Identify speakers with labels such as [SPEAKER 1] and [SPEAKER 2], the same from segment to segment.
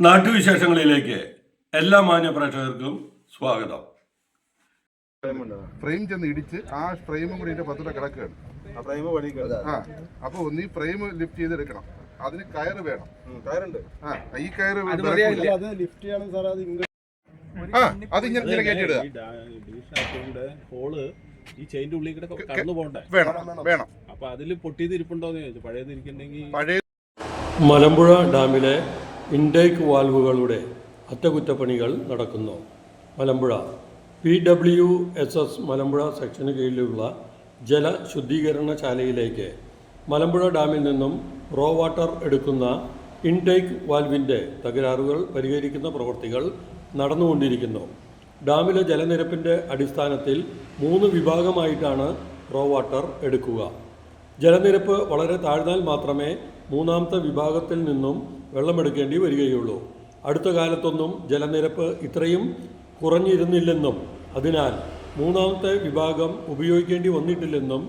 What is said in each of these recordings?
[SPEAKER 1] നാട്ടുവിശേഷങ്ങളിലേക്ക് എല്ലാ മാന്യ പ്രേക്ഷകർക്കും സ്വാഗതം.
[SPEAKER 2] ഫ്രെയിം ചെന്ന് ഇടിച്ച് ആ ഫ്രെയിമും കൂടി ഇതിന്റെ പത്തൂടെ കിടക്കുകയാണ്. അപ്പൊ ഒന്ന് ഈ ഫ്രെയിം ലിഫ്റ്റ് ചെയ്തെടുക്കണം. അതിന് കയറ് വേണം. കയറുണ്ട്. ഈ കയറ് അത് ഇങ്ങനെ കയറ്റിയിടുക.
[SPEAKER 3] ഈ ചെയിന്റെ ഉള്ളിൽ കടന്നു പോകണ്ടേ?
[SPEAKER 2] വേണം.
[SPEAKER 3] അപ്പൊ അതിൽ പൊട്ടിയത് ഇരിപ്പുണ്ടോന്ന് ചോദിച്ചു. പഴയത് ഇരിക്കണ്ടെങ്കിൽ
[SPEAKER 1] മലമ്പുഴ ഡാമിലെ ഇൻടേക്ക് വാൽവുകളുടെ അറ്റകുറ്റപ്പണികൾ നടക്കുന്നു. മലമ്പുഴ PWSS മലമ്പുഴ സെക്ഷന് കീഴിലുള്ള ജലശുദ്ധീകരണശാലയിലേക്ക് മലമ്പുഴ ഡാമിൽ നിന്നും റോ വാട്ടർ എടുക്കുന്ന ഇൻടേക്ക് വാൽവിൻ്റെ തകരാറുകൾ പരിഹരിക്കുന്ന പ്രവൃത്തികൾ നടന്നുകൊണ്ടിരിക്കുന്നു. ഡാമിലെ ജലനിരപ്പിൻ്റെ അടിസ്ഥാനത്തിൽ 3 വിഭാഗമായിട്ടാണ് റോ വാട്ടർ എടുക്കുക. ജലനിരപ്പ് വളരെ താഴ്ന്നാൽ മാത്രമേ മൂന്നാമത്തെ വിഭാഗത്തിൽ നിന്നും വെള്ളമെടുക്കേണ്ടി വരികയുള്ളൂ. അടുത്ത കാലത്തൊന്നും ജലനിരപ്പ് ഇത്രയും കുറഞ്ഞിരുന്നില്ലെന്നും അതിനാൽ മൂന്നാമത്തെ വിഭാഗം ഉപയോഗിക്കേണ്ടി വന്നിട്ടില്ലെന്നും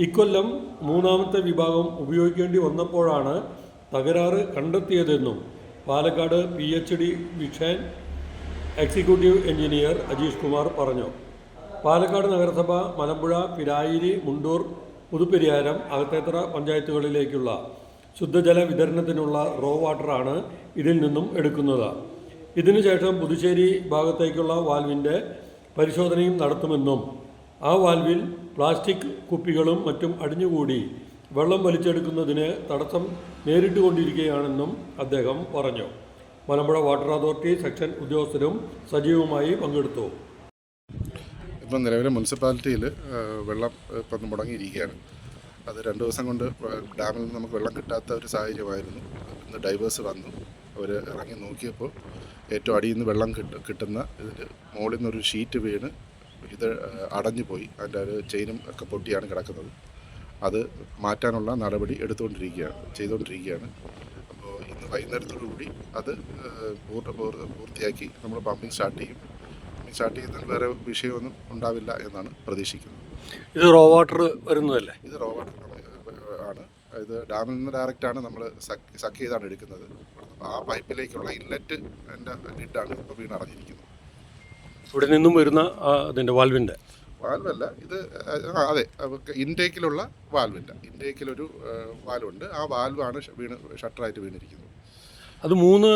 [SPEAKER 1] ഇക്കൊല്ലം മൂന്നാമത്തെ വിഭാഗം ഉപയോഗിക്കേണ്ടി വന്നപ്പോഴാണ് തകരാറ് കണ്ടെത്തിയതെന്നും Palakkad PhD vision executive engineer Ajeesh Kumar പറഞ്ഞു. പാലക്കാട് നഗരസഭ മലമ്പുഴ, പിരായിരി, മുണ്ടൂർ, പുതുപ്പെരിയാരം, അകത്തേത്തറ പഞ്ചായത്തുകളിലേക്കുള്ള ശുദ്ധജല വിതരണത്തിനുള്ള റോ വാട്ടറാണ് ഇതിൽ നിന്നും എടുക്കുന്നത്. ഇതിനുശേഷം പുതുശ്ശേരി ഭാഗത്തേക്കുള്ള വാൽവിൻ്റെ പരിശോധനയും നടത്തുമെന്നും ആ വാൽവിൽ പ്ലാസ്റ്റിക് കുപ്പികളും മറ്റും അടിഞ്ഞുകൂടി വെള്ളം വലിച്ചെടുക്കുന്നതിന് തടസ്സം നേരിട്ടുകൊണ്ടിരിക്കുകയാണെന്നും അദ്ദേഹം പറഞ്ഞു. മലമ്പുഴ വാട്ടർ അതോറിറ്റി സെക്ഷൻ ഉദ്യോഗസ്ഥരും സജീവമായി പങ്കെടുത്തു.
[SPEAKER 2] ഇപ്പം നിലവിലെ മുനിസിപ്പാലിറ്റിയിൽ വെള്ളം ഇപ്പം മുടങ്ങിയിരിക്കുകയാണ്. അത് 2 ദിവസം കൊണ്ട് ഡാമിൽ നിന്ന് നമുക്ക് വെള്ളം കിട്ടാത്ത ഒരു സാഹചര്യമായിരുന്നു. ഇന്ന് ഡൈവേഴ്സ് വന്നു. അവർ ഇറങ്ങി നോക്കിയപ്പോൾ ഏറ്റവും അടിയിൽ നിന്ന് വെള്ളം കിട്ടുന്ന ഇതിൽ മുകളിൽ നിന്നൊരു ഷീറ്റ് വീണ് ഇത് അടഞ്ഞു പോയി. അതിൻ്റെ ഒരു ചെയിനും ഒക്കെ പൊട്ടിയാണ് കിടക്കുന്നത്. അത് മാറ്റാനുള്ള നടപടി ചെയ്തുകൊണ്ടിരിക്കുകയാണ്. അപ്പോൾ ഇന്ന് വൈകുന്നേരത്തോടുകൂടി അത് പൂർത്തിയാക്കി നമ്മൾ പമ്പിങ് സ്റ്റാർട്ട് ചെയ്യുന്നതിൽ വേറെ വിഷയമൊന്നും ഉണ്ടാവില്ല എന്നാണ് പ്രതീക്ഷിക്കുന്നത്.
[SPEAKER 1] ഇത് റോ വാട്ടർ വരുന്നതല്ലേ?
[SPEAKER 2] ഇത് റോ വാട്ടർ ആണ്. ഇത് ഡാമിൽ നിന്ന് ഡയറക്റ്റാണ് നമ്മൾ സക്ക് ചെയ്താണ് എടുക്കുന്നത്. ആ പൈപ്പിലേക്കുള്ള ഇൻലെറ്റ് എൻ്റെ ലിഡാണ് ഇപ്പോൾ വീണറിഞ്ഞിരിക്കുന്നത്.
[SPEAKER 1] ഇവിടെ നിന്നും വരുന്ന അതിൻ്റെ വാൽവല്ല
[SPEAKER 2] ഇത്. അതെ, ഇൻടേക്കിലുള്ള ഇൻടേക്കിലൊരു വാൽവുണ്ട്. ആ വാൽവാണ് ഷട്ടറായിട്ട് വീണിരിക്കുന്നത്.
[SPEAKER 1] അത് 3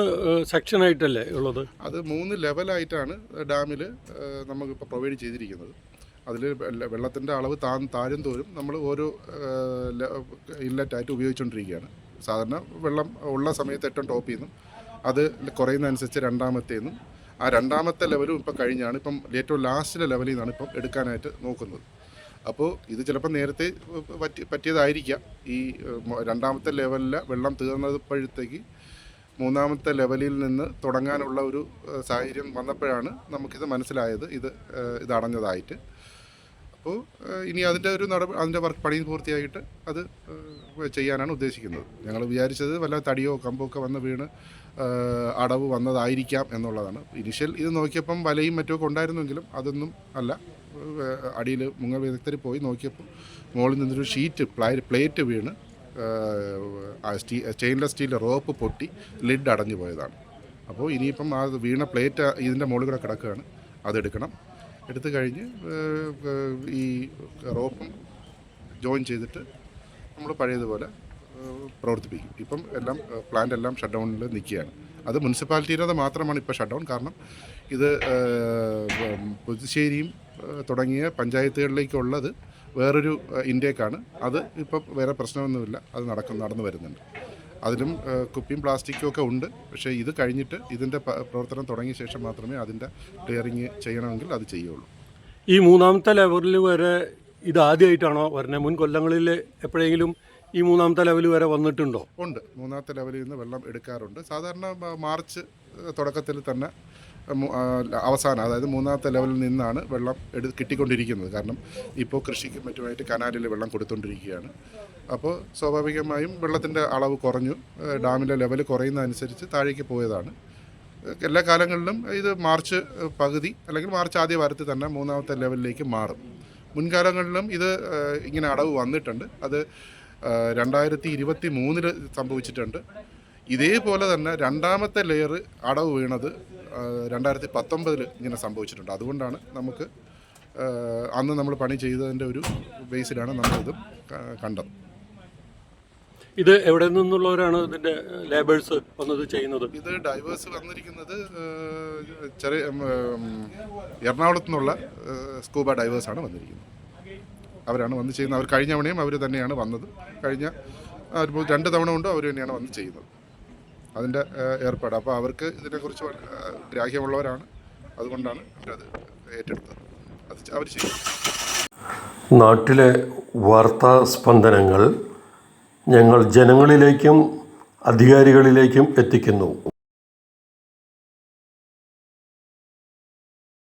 [SPEAKER 1] സെക്ഷനായിട്ടല്ലേ ഉള്ളത്? അത്
[SPEAKER 2] 3 ലെവലായിട്ടാണ് ഡാമിൽ നമുക്കിപ്പോൾ പ്രൊവൈഡ് ചെയ്തിരിക്കുന്നത്. അതിൽ വെള്ളത്തിൻ്റെ അളവ് താഴും തോറും നമ്മൾ ഓരോ ഇൻലെറ്റായിട്ട് ഉപയോഗിച്ചുകൊണ്ടിരിക്കുകയാണ്. സാധാരണ വെള്ളം ഉള്ള സമയത്ത് ഏറ്റവും ടോപ്പിൽ നിന്നും അത് കുറയുന്നതനുസരിച്ച് രണ്ടാമത്തേന്നും ആ രണ്ടാമത്തെ ലെവലും ഇപ്പം കഴിഞ്ഞാണ്. ഇപ്പം ഏറ്റവും ലാസ്റ്റിലെ ലെവലിൽ നിന്നാണ് ഇപ്പം എടുക്കാനായിട്ട് നോക്കുന്നത്. അപ്പോൾ ഇത് ചിലപ്പോൾ നേരത്തെ പറ്റിയതായിരിക്കാം. ഈ രണ്ടാമത്തെ ലെവലിലെ വെള്ളം തീർന്നപ്പോഴത്തേക്ക് മൂന്നാമത്തെ ലെവലിൽ നിന്ന് തുടങ്ങാനുള്ള ഒരു സാഹചര്യം വന്നപ്പോഴാണ് നമുക്കിത് മനസ്സിലായത്, ഇത് അടഞ്ഞതായിട്ട്. അപ്പോൾ ഇനി അതിൻ്റെ അതിൻ്റെ പണി പൂർത്തിയായിട്ട് അത് ചെയ്യാനാണ് ഉദ്ദേശിക്കുന്നത്. ഞങ്ങൾ വിചാരിച്ചത് വല്ല തടിയോ കമ്പോ ഒക്കെ വന്ന് വീണ് അടവ് വന്നതായിരിക്കാം എന്നുള്ളതാണ്. ഇനിഷ്യൽ ഇത് നോക്കിയപ്പം വലയും മറ്റുമൊക്കെ ഉണ്ടായിരുന്നെങ്കിലും അതൊന്നും അല്ല. അടിയിൽ മുങ്ങൽ വിദഗ്ധർ പോയി നോക്കിയപ്പോൾ മുകളിൽ നിന്നൊരു ഷീറ്റ് പ്ലേറ്റ് വീണ് സ്റ്റെയിൻലെസ് സ്റ്റീൽ റോപ്പ് പൊട്ടി ലിഡ് അടഞ്ഞു പോയതാണ്. അപ്പോൾ ഇനിയിപ്പം ആ വീണ പ്ലേറ്റ് ഇതിൻ്റെ മുകളിൽ കൂടെ കിടക്കുകയാണ്. അതെടുക്കണം. എടുത്തു കഴിഞ്ഞ് ഈ റോപ്പും ജോയിൻ ചെയ്തിട്ട് നമ്മൾ പഴയതുപോലെ പ്രവർത്തിപ്പിക്കും. ഇപ്പം പ്ലാന്റ് എല്ലാം ഷട്ട് ഡൗണിൽ നിൽക്കുകയാണ്. അത് മുനിസിപ്പാലിറ്റിയുടെ മാത്രമാണ് ഇപ്പോൾ ഷട്ട് ഡൗൺ. കാരണം ഇത് പുതുശ്ശേരിയും തുടങ്ങിയ പഞ്ചായത്തുകളിലേക്കുള്ളത് വേറൊരു ഇൻടേക്കാണ്. അത് ഇപ്പം വേറെ പ്രശ്നമൊന്നുമില്ല. അത് നടന്നു വരുന്നുണ്ട്. അതിലും കുപ്പിയും പ്ലാസ്റ്റിക്കും ഒക്കെ ഉണ്ട്. പക്ഷേ ഇത് കഴിഞ്ഞിട്ട് ഇതിൻ്റെ പ്രവർത്തനം തുടങ്ങിയ ശേഷം മാത്രമേ അതിൻ്റെ ക്ലിയറിങ് ചെയ്യണമെങ്കിൽ അത് ചെയ്യുള്ളൂ.
[SPEAKER 1] ഈ മൂന്നാമത്തെ ലെവലിൽ വരെ ഇത് ആദ്യമായിട്ടാണോ വരുന്നത്? മുൻ കൊല്ലങ്ങളിൽ എപ്പോഴെങ്കിലും ഈ മൂന്നാമത്തെ ലെവൽ വരെ വന്നിട്ടുണ്ടോ?
[SPEAKER 2] ഉണ്ട്. മൂന്നാമത്തെ ലെവലിൽ നിന്ന് വെള്ളം എടുക്കാറുണ്ട്. സാധാരണ മാർച്ച് തുടക്കത്തിൽ തന്നെ അവസാനം, അതായത് മൂന്നാമത്തെ ലെവലിൽ നിന്നാണ് വെള്ളം കിട്ടിക്കൊണ്ടിരിക്കുന്നത്. കാരണം ഇപ്പോൾ കൃഷിക്കും മറ്റുമായിട്ട് കനാലിൽ വെള്ളം കൊടുത്തുകൊണ്ടിരിക്കുകയാണ്. അപ്പോൾ സ്വാഭാവികമായും വെള്ളത്തിൻ്റെ അളവ് കുറഞ്ഞു. ഡാമിൻ്റെ ലെവൽ കുറയുന്നതനുസരിച്ച് താഴേക്ക് പോയതാണ്. എല്ലാ കാലങ്ങളിലും ഇത് മാർച്ച് പകുതി അല്ലെങ്കിൽ മാർച്ച് ആദ്യ വാരത്തിൽ തന്നെ മൂന്നാമത്തെ ലെവലിലേക്ക് മാറും. മുൻകാലങ്ങളിലും ഇത് ഇങ്ങനെ അടവ് വന്നിട്ടുണ്ട്. അത് 2023 സംഭവിച്ചിട്ടുണ്ട്. ഇതേപോലെ തന്നെ രണ്ടാമത്തെ ലെയർ അടവ് വീണത് 2019 ഇങ്ങനെ സംഭവിച്ചിട്ടുണ്ട്. അതുകൊണ്ടാണ് നമുക്ക് അന്ന് നമ്മൾ പണി ചെയ്തതിൻ്റെ ഒരു ബേസിലാണ് നമ്മളിത് കണ്ടത്.
[SPEAKER 1] ഇത് എവിടെ നിന്നുള്ളവരാണ് ഇതിൻ്റെ ലേബേഴ്സ് വന്നത് ചെയ്യുന്നത്?
[SPEAKER 2] ഇത് ഡൈവേഴ്സ് വന്നിരിക്കുന്നത് ചെറിയ എറണാകുളത്തു നിന്നുള്ള സ്കൂബ ഡൈവേഴ്സാണ് വന്നിരിക്കുന്നത്. അവരാണ് വന്ന് ചെയ്യുന്നത്. അവർ കഴിഞ്ഞ തവണയും അവർ തന്നെയാണ് വന്നത്. കഴിഞ്ഞ 2 തവണ കൊണ്ടും അവർ തന്നെയാണ് വന്ന് ചെയ്യുന്നത് അതിൻ്റെ ഏർപ്പാട്. അപ്പോൾ അവർക്ക് ഇതിനെക്കുറിച്ച് ഗ്രാഹ്യമുള്ളവരാണ്. അതുകൊണ്ടാണ് അവരത് ഏറ്റെടുത്തത്. അത് അവർ ചെയ്യും.
[SPEAKER 1] നാട്ടിലെ വാർത്താ സ്പന്ദനങ്ങൾ ഞങ്ങൾ ജനങ്ങളിലേക്കും അധികാരികളിലേക്കും എത്തിക്കുന്നു.